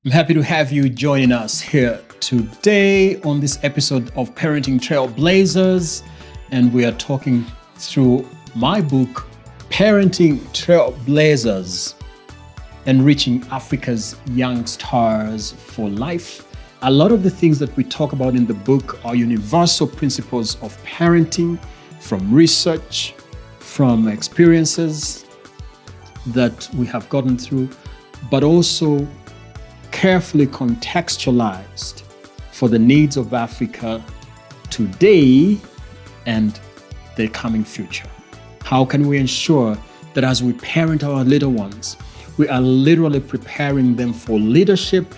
I'm happy to have you joining us here today on this episode of Parenting Trailblazers. And we are talking through my book, Parenting Trailblazers, Enriching Africa's Young Stars for Life. A lot of the things that we talk about in the book are universal principles of parenting, from research, from experiences that we have gotten through, but also carefully contextualized for the needs of Africa today and the coming future. How can we ensure that as we parent our little ones, we are literally preparing them for leadership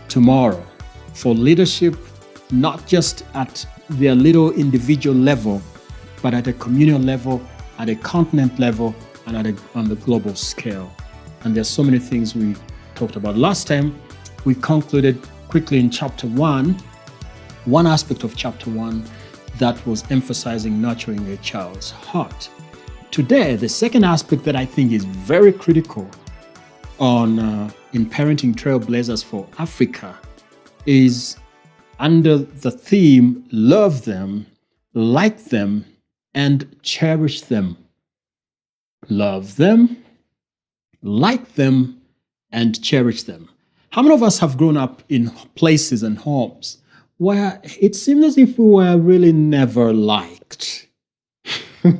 tomorrow, for leadership not just at their little individual level, but at a communal level, at a continent level, and on the global scale. And there's so many things we talked about. Last time, we concluded quickly in chapter one aspect of chapter 1 that was emphasizing nurturing a child's heart. Today, the second aspect that I think is very critical in Parenting Trailblazers for Africa is under the theme, love them, like them, and cherish them. Love them, like them, and cherish them. How many of us have grown up in places and homes where it seems as if we were really never liked? We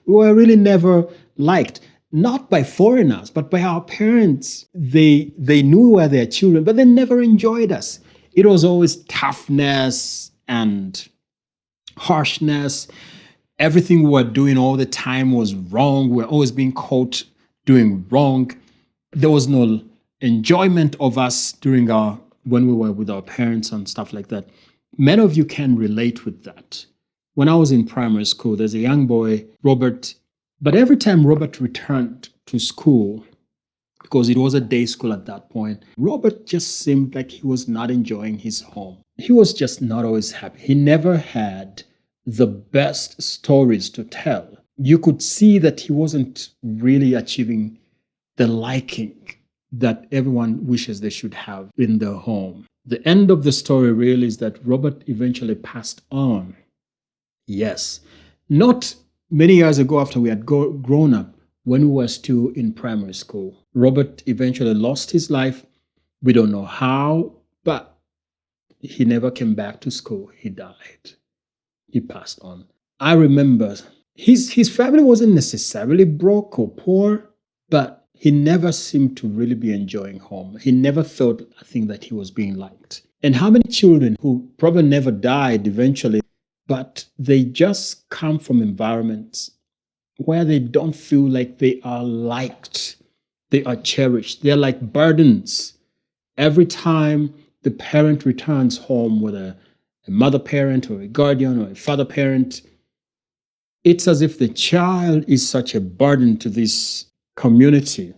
were really never liked, not by foreigners, but by our parents. They knew we were their children, but they never enjoyed us. It was always toughness and harshness. Everything we were doing all the time was wrong. We were always being caught doing wrong. There was no enjoyment of us when we were with our parents and stuff like that. Many of you can relate with that. When I was in primary school, there's a young boy, Robert, but every time Robert returned to school, because it was a day school at that point, Robert just seemed like he was not enjoying his home. He was just not always happy. He never had the best stories to tell. You could see that he wasn't really achieving the liking that everyone wishes they should have in their home. The end of the story really is that Robert eventually passed on. Yes, not many years ago after we had grown up, when we were still in primary school. Robert eventually lost his life. We don't know how, but he never came back to school. He died. He passed on. I remember his family wasn't necessarily broke or poor, but he never seemed to really be enjoying home. He never felt, I think, that he was being liked. And how many children who probably never died eventually, but they just come from environments where they don't feel like they are liked, they are cherished. They're like burdens. Every time the parent returns home, whether a mother parent or a guardian or a father parent, it's as if the child is such a burden to this community.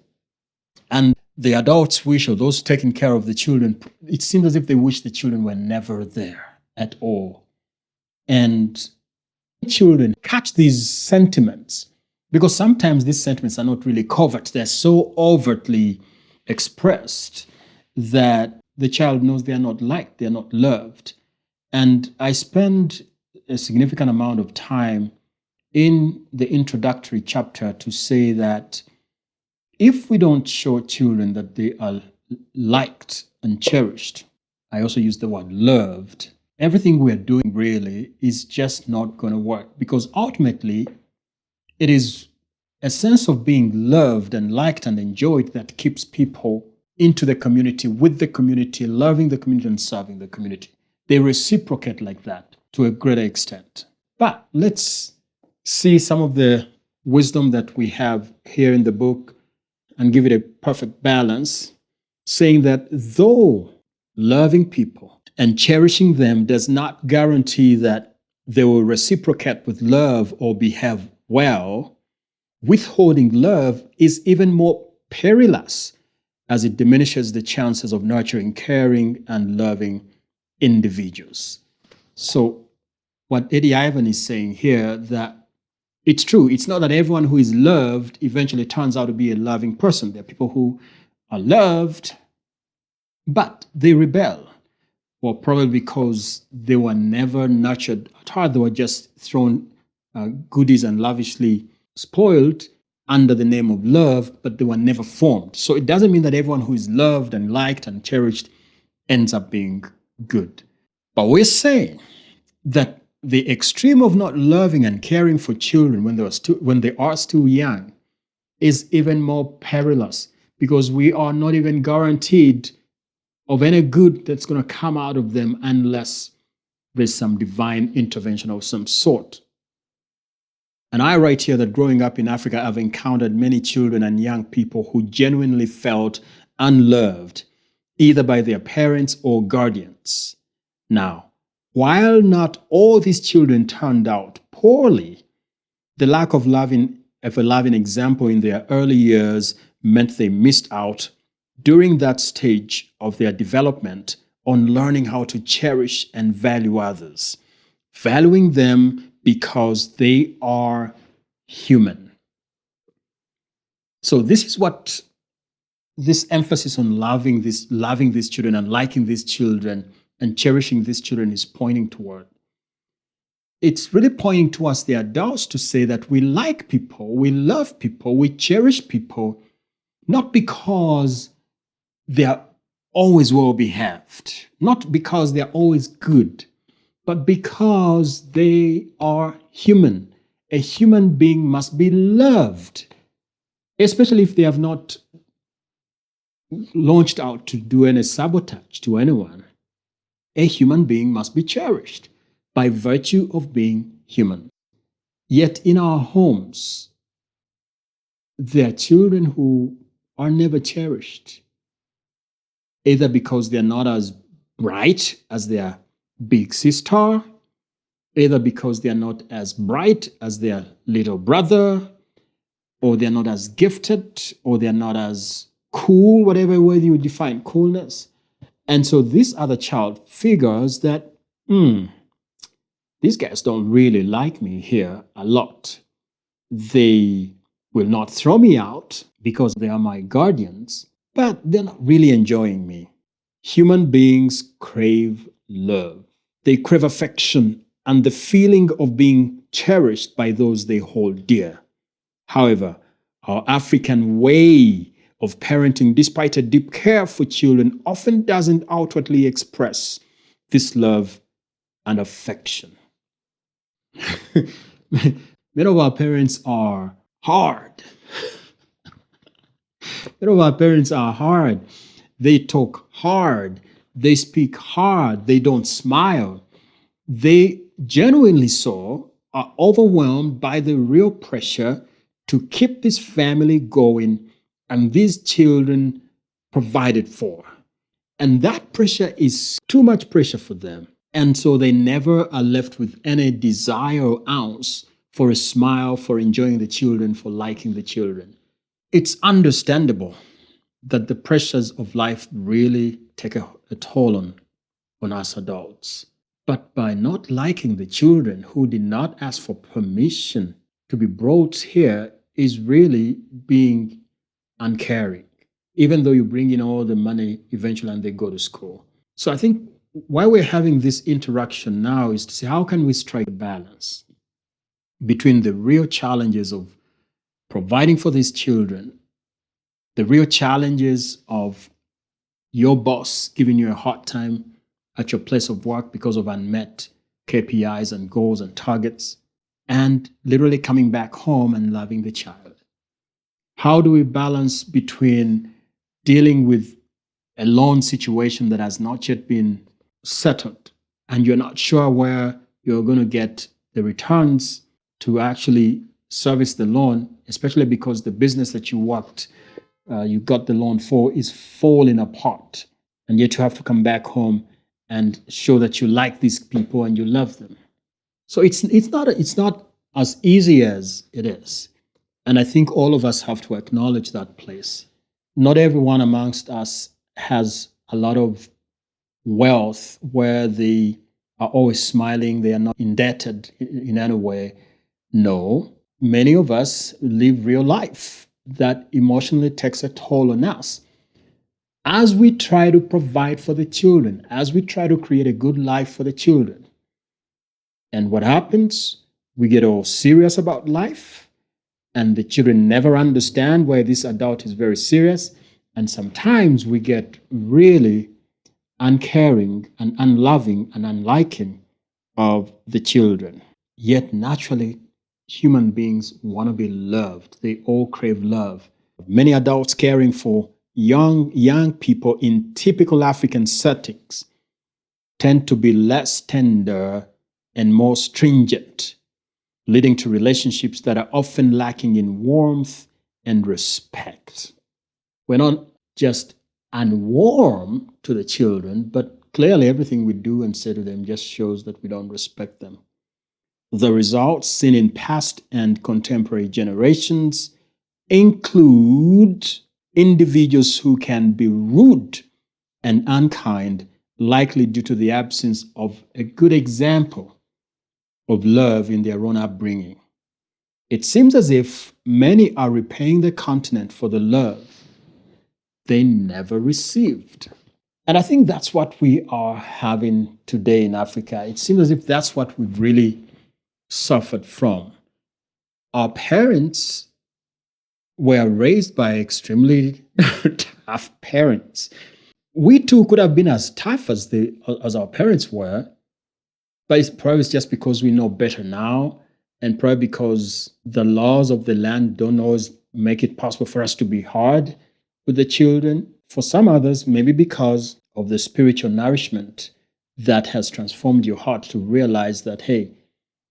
And the adults wish, or those taking care of the children, it seems as if they wish the children were never there at all. And children catch these sentiments because sometimes these sentiments are not really covert. They're so overtly expressed that the child knows they're not liked, they're not loved. And I spend a significant amount of time in the introductory chapter to say that if we don't show children that they are liked and cherished, I also use the word loved, everything we're doing really is just not going to work, because ultimately it is a sense of being loved and liked and enjoyed that keeps people into the community, with the community, loving the community and serving the community. They reciprocate like that to a greater extent. But let's see some of the wisdom that we have here in the book and give it a perfect balance, saying that though loving people and cherishing them does not guarantee that they will reciprocate with love or behave well, withholding love is even more perilous, as it diminishes the chances of nurturing, caring, and loving individuals. So what Eddie Ivan is saying here, that it's true. It's not that everyone who is loved eventually turns out to be a loving person. There are people who are loved But they rebel, or probably because they were never nurtured at heart. They were just thrown goodies and lavishly spoiled under the name of love, but they were never formed. So it doesn't mean that everyone who is loved and liked and cherished ends up being good. But we're saying that the extreme of not loving and caring for children when they are still young is even more perilous, because we are not even guaranteed of any good that's going to come out of them unless there's some divine intervention of some sort. And I write here that growing up in Africa, I've encountered many children and young people who genuinely felt unloved, either by their parents or guardians. Now, while not all these children turned out poorly, the lack of a loving example in their early years meant they missed out during that stage of their development on learning how to cherish and value others, valuing them because they are human. So this is what this emphasis on loving these children and liking these children and cherishing these children is pointing toward. It's really pointing to us, the adults, to say that we like people, we love people, we cherish people, not because they're always well behaved, not because they're always good, but because they are human. A human being must be loved, especially if they have not launched out to do any sabotage to anyone. A human being must be cherished by virtue of being human. Yet in our homes, there are children who are never cherished, either because they're not as bright as their big sister, either because they're not as bright as their little brother, or they're not as gifted, or they're not as cool, whatever way you define coolness. And so this other child figures that, these guys don't really like me here a lot. They will not throw me out because they are my guardians, but they're not really enjoying me. Human beings crave love. They crave affection and the feeling of being cherished by those they hold dear. However, our African way of parenting, despite a deep care for children, often doesn't outwardly express this love and affection. Many of our parents are hard. Many of our parents are hard. They talk hard. They speak hard. They don't smile. They genuinely so are overwhelmed by the real pressure to keep this family going and these children provided for. And that pressure is too much pressure for them. And so they never are left with any desire or ounce for a smile, for enjoying the children, for liking the children. It's understandable that the pressures of life really take a toll on us adults. But by not liking the children who did not ask for permission to be brought here is really being uncaring, even though you bring in all the money eventually and they go to school. So I think why we're having this interaction now is to say, how can we strike a balance between the real challenges of providing for these children, the real challenges of your boss giving you a hard time at your place of work because of unmet KPIs and goals and targets, and literally coming back home and loving the child? How do we balance between dealing with a loan situation that has not yet been settled and you're not sure where you're going to get the returns to actually service the loan, especially because the business that you got the loan for is falling apart, and yet you have to come back home and show that you like these people and you love them. So it's not as easy as it is. And I think all of us have to acknowledge that place. Not everyone amongst us has a lot of wealth where they are always smiling, they are not indebted in any way. No, many of us live real life that emotionally takes a toll on us. as we try to provide for the children, as we try to create a good life for the children. And what happens? We get all serious about life, and the children never understand why this adult is very serious. And sometimes we get really uncaring and unloving and unliking of the children. Yet naturally, human beings want to be loved. They all crave love. Many adults caring for young people in typical African settings tend to be less tender and more stringent, leading to relationships that are often lacking in warmth and respect. We're not just unwarm to the children, but clearly everything we do and say to them just shows that we don't respect them. The results seen in past and contemporary generations include individuals who can be rude and unkind, likely due to the absence of a good example of love in their own upbringing. It seems as if many are repaying the continent for the love they never received. And I think that's what we are having today in Africa. It seems as if that's what we've really suffered from. Our parents were raised by extremely tough parents. We too could have been as tough as our parents were, but it's probably just because we know better now, and probably because the laws of the land don't always make it possible for us to be hard with the children. For some others, maybe because of the spiritual nourishment that has transformed your heart to realize that, hey,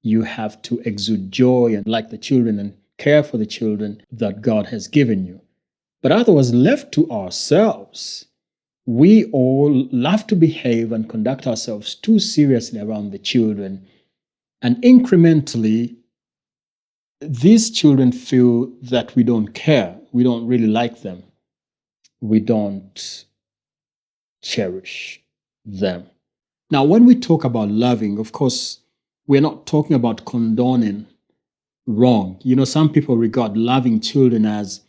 you have to exude joy and like the children and care for the children that God has given you. But otherwise, left to ourselves, we all love to behave and conduct ourselves too seriously around the children. And incrementally, these children feel that we don't care. We don't really like them. We don't cherish them. Now, when we talk about loving, of course, we're not talking about condoning wrong. You know, some people regard loving children as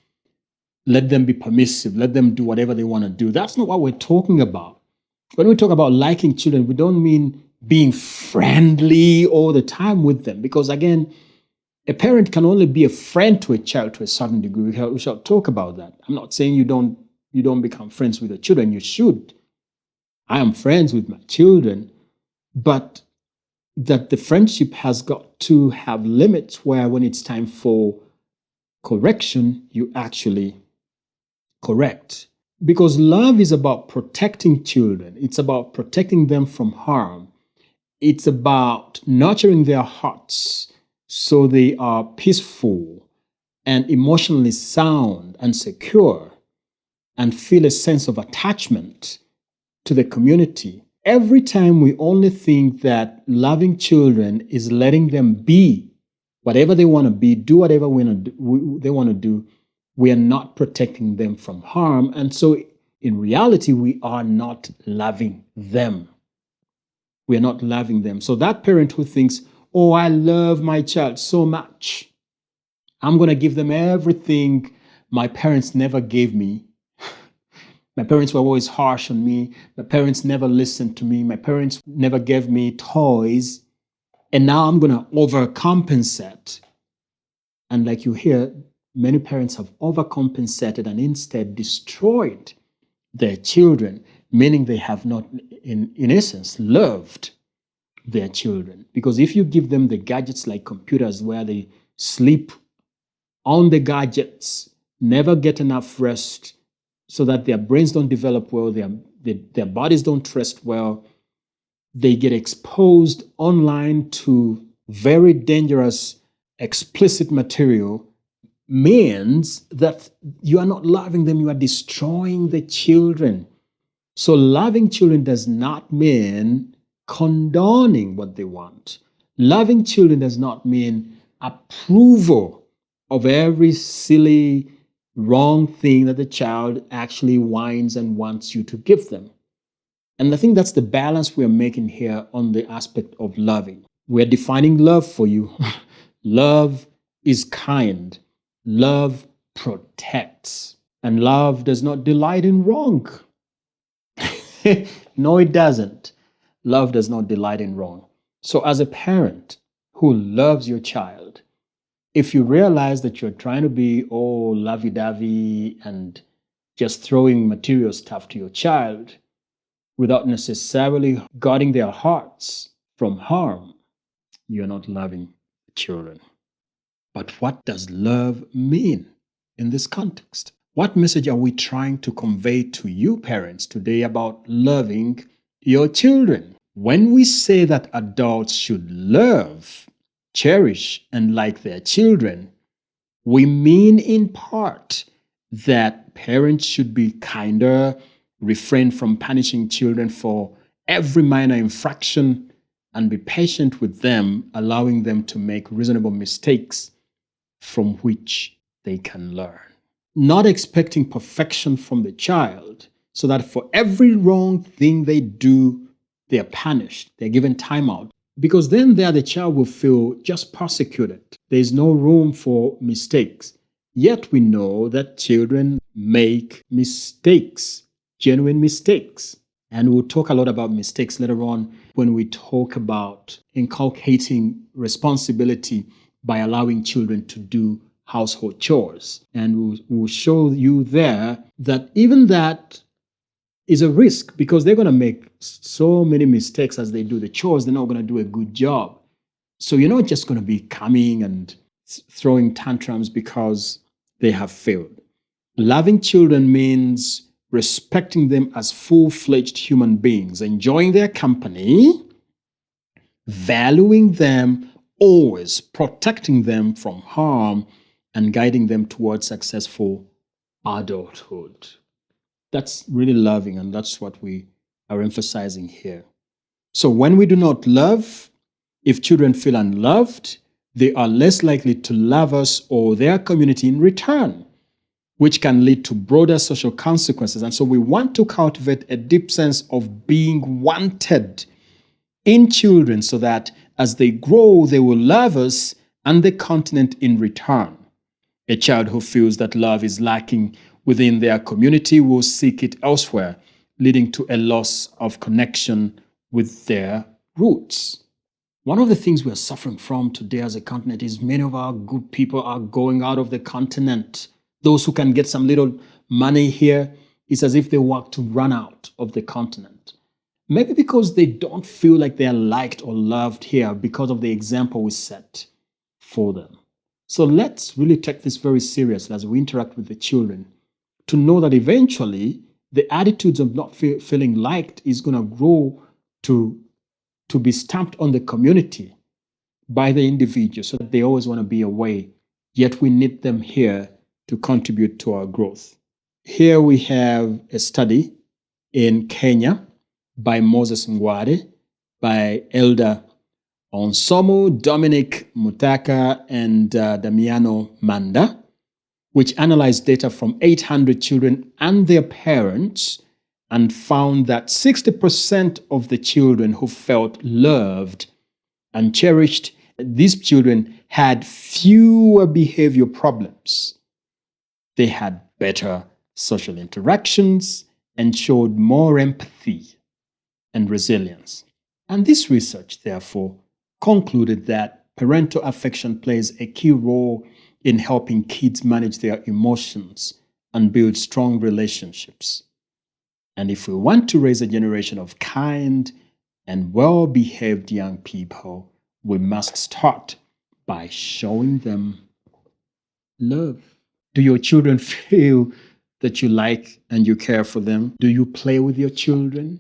let them be permissive, let them do whatever they want to do. That's not what we're talking about. When we talk about liking children, we don't mean being friendly all the time with them, because again, a parent can only be a friend to a child to a certain degree. We shall talk about that. I'm not saying you don't become friends with the children. You should. I am friends with my children, but that the friendship has got to have limits where when it's time for correction, you actually correct. Because love is about protecting children. It's about protecting them from harm. It's about nurturing their hearts so they are peaceful and emotionally sound and secure and feel a sense of attachment to the community. Every time we only think that loving children is letting them be whatever they want to be, do whatever they want to do, we are not protecting them from harm. And so in reality, we are not loving them. We are not loving them. So that parent who thinks, oh, I love my child so much, I'm going to give them everything my parents never gave me. My parents were always harsh on me. My parents never listened to me. My parents never gave me toys. And now I'm going to overcompensate. And like you hear, many parents have overcompensated and instead destroyed their children, meaning they have not, in essence, loved their children. Because if you give them the gadgets like computers where they sleep on the gadgets, never get enough rest, so that their brains don't develop well, their bodies don't rest well, they get exposed online to very dangerous, explicit material, means that you are not loving them, you are destroying the children. So loving children does not mean condoning what they want. Loving children does not mean approval of every silly, wrong thing that the child actually whines and wants you to give them. And I think that's the balance we're making here on the aspect of loving. We're defining love for you. Love is kind. Love protects. And love does not delight in wrong. No, it doesn't. Love does not delight in wrong. So, as a parent who loves your child, if you realize that you're trying to be all lovey dovey and just throwing material stuff to your child without necessarily guarding their hearts from harm, you're not loving children. But what does love mean in this context? What message are we trying to convey to you parents today about loving your children? When we say that adults should love, cherish, and like their children, we mean in part that parents should be kinder, refrain from punishing children for every minor infraction, and be patient with them, allowing them to make reasonable mistakes from which they can learn. Not expecting perfection from the child, so that for every wrong thing they do, they are punished, they're given time out. Because then there the child will feel just persecuted. There is no room for mistakes. Yet we know that children make mistakes, genuine mistakes. And we'll talk a lot about mistakes later on when we talk about inculcating responsibility by allowing children to do household chores. And we'll show you there that even that is a risk, because they're going to make so many mistakes as they do the chores, they're not going to do a good job. So you're not just going to be coming and throwing tantrums because they have failed. Loving children means respecting them as full-fledged human beings, enjoying their company, valuing them, always protecting them from harm, and guiding them towards successful adulthood. That's really loving, and that's what we are emphasizing here. So when we do not love, if children feel unloved, they are less likely to love us or their community in return, which can lead to broader social consequences. And so we want to cultivate a deep sense of being wanted in children so that as they grow, they will love us and the continent in return. A child who feels that love is lacking within their community will seek it elsewhere, leading to a loss of connection with their roots. One of the things we are suffering from today as a continent is many of our good people are going out of the continent. Those who can get some little money here, it's as if they want to run out of the continent. Maybe because they don't feel like they are liked or loved here because of the example we set for them. So let's really take this very seriously as we interact with the children, to know that eventually the attitudes of not feeling liked is going to grow to be stamped on the community by the individual, so that they always want to be away, yet we need them here to contribute to our growth. Here we have a study in Kenya by Moses Ngwade, by Elder Onsomu, Dominic Mutaka, and Damiano Manda, which analyzed data from 800 children and their parents and found that 60% of the children who felt loved and cherished, these children had fewer behavior problems. They had better social interactions and showed more empathy and resilience. And this research, therefore, concluded that parental affection plays a key role in helping kids manage their emotions and build strong relationships. And if we want to raise a generation of kind and well-behaved young people, we must start by showing them love. Do your children feel that you like and you care for them? Do you play with your children?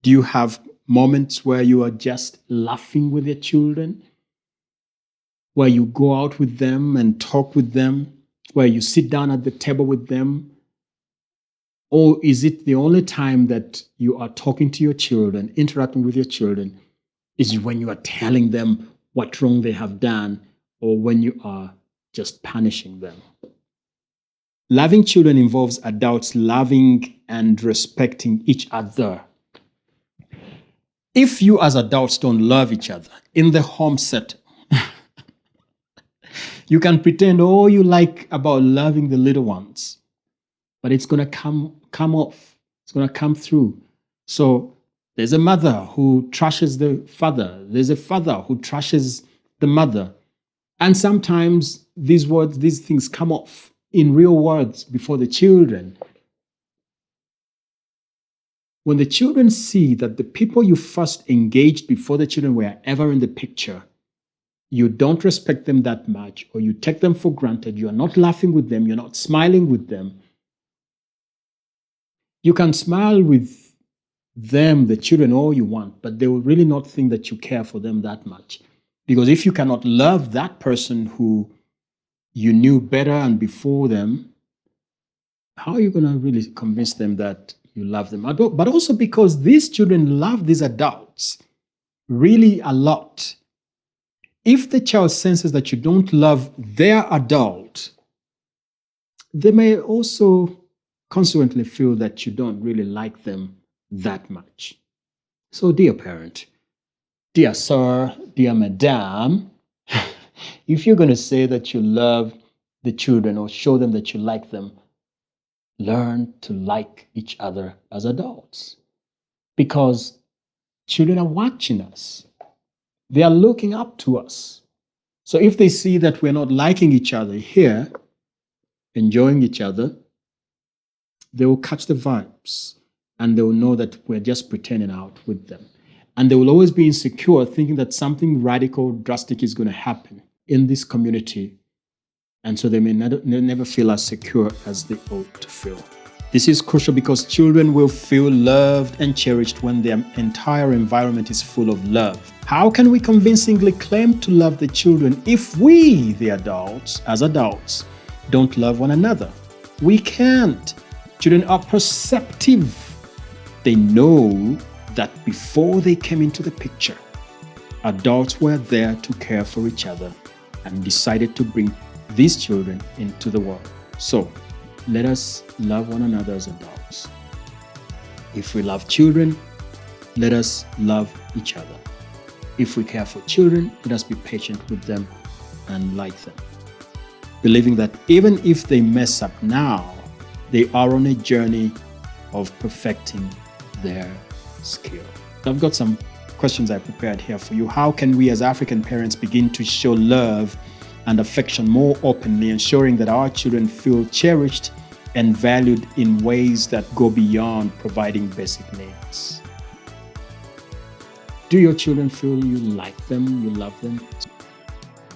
Do you have moments where you are just laughing with your children? Where you go out with them and talk with them? Where you sit down at the table with them? Or is it the only time that you are talking to your children, interacting with your children, is when you are telling them what wrong they have done, or when you are just punishing them? Loving children involves adults loving and respecting each other. If you as adults don't love each other in the home setting, you can pretend all you like about loving the little ones, but it's going to come off. It's going to come through. So there's a mother who trashes the father. There's a father who trashes the mother. And sometimes these things come off in real words before the children. When the children see that the people you first engaged before the children were ever in the picture, you don't respect them that much, or you take them for granted, you're not laughing with them, you're not smiling with them. You can smile with them, the children, all you want, but they will really not think that you care for them that much. Because if you cannot love that person who you knew better and before them, how are you going to really convince them that you love them? But also because these children love these adults really a lot. If the child senses that you don't love their adult, they may also consequently feel that you don't really like them that much. So, dear parent, dear sir, dear madam, if you're going to say that you love the children or show them that you like them, learn to like each other as adults. Because children are watching us. They are looking up to us. So if they see that we're not liking each other here, enjoying each other, they will catch the vibes and they will know that we're just pretending out with them. And they will always be insecure, thinking that something radical, drastic is going to happen in this community. And so they may never feel as secure as they ought to feel. This is crucial because children will feel loved and cherished when their entire environment is full of love. How can we convincingly claim to love the children if we, the adults, as adults, don't love one another? We can't. Children are perceptive. They know that before they came into the picture, adults were there to care for each other and decided to bring these children into the world. So, let us love one another as adults. If we love children, let us love each other. If we care for children, let us be patient with them and like them. Believing that even if they mess up now, they are on a journey of perfecting their skill. I've got some questions I prepared here for you. How can we as African parents begin to show love and affection more openly, ensuring that our children feel cherished and valued in ways that go beyond providing basic needs? Do your children feel you like them, you love them?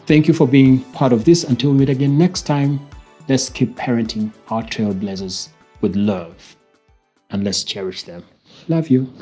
Thank you for being part of this. Until we meet again next time, let's keep parenting our trailblazers with love and let's cherish them. Love you.